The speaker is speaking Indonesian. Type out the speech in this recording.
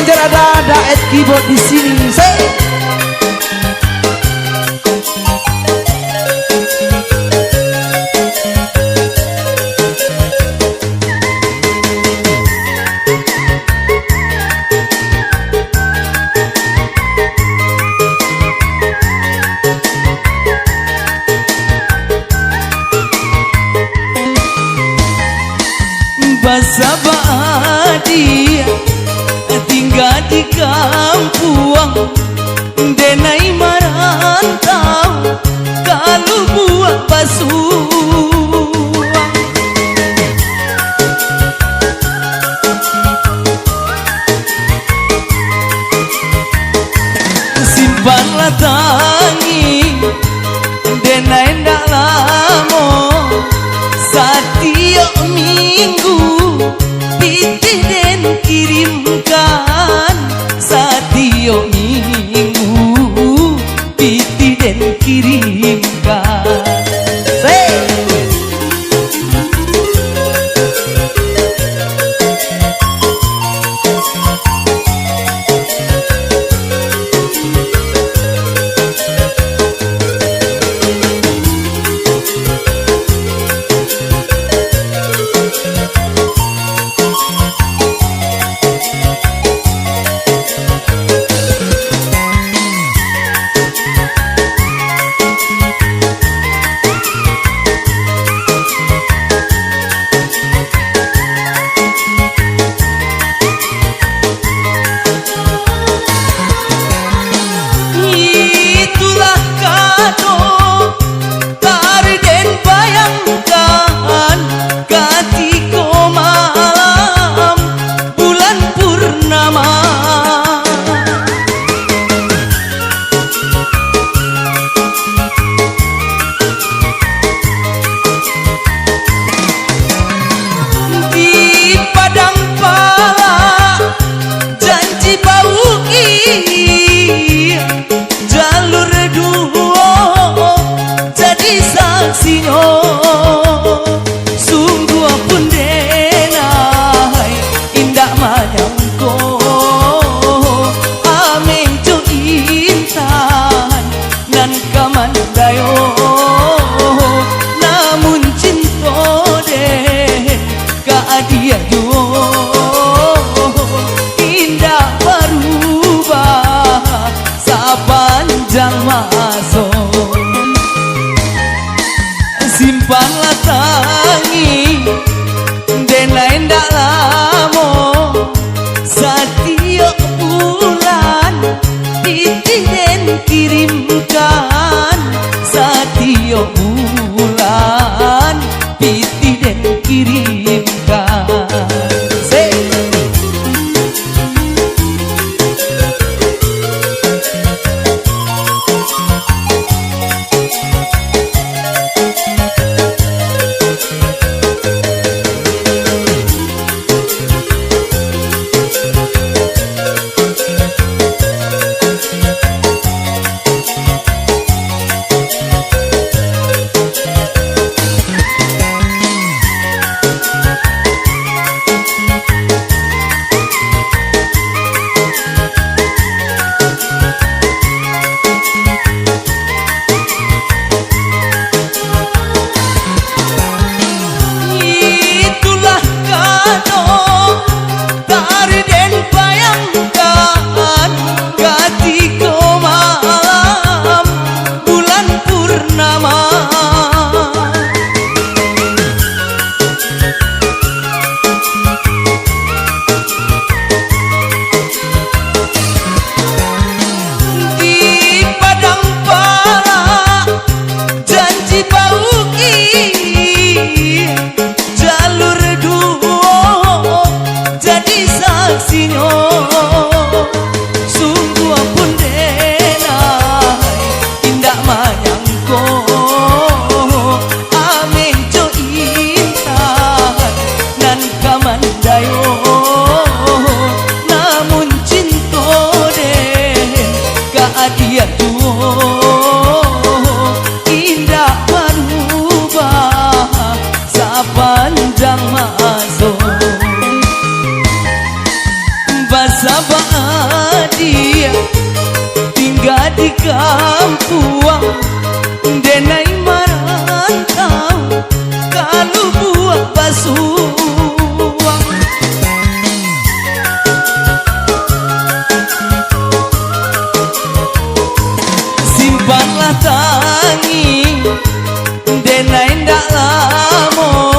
arranger ada keyboard di sini. Basa bahagia tinggal di kampung, denai marantau kalau buat basuang. Simpanlah tangi denai ndak lamo setiap minggu piti den kirimkan, setiap minggu piti den kirimkan. Jalur dua jadi saksinya, sungguh pun denai indah mayangko amin jo intan nan kamandayo, namun cinta deh kaadia yo indah berubah sepanjang masa. Simpanlah tangi denai ndak lamo setiap bulan piti den kirimkan, setiap bulan piti den kirimkan. dia tinggal di kampung denai marantau kalau buah basuang simpanlah tangi denai ndak lamo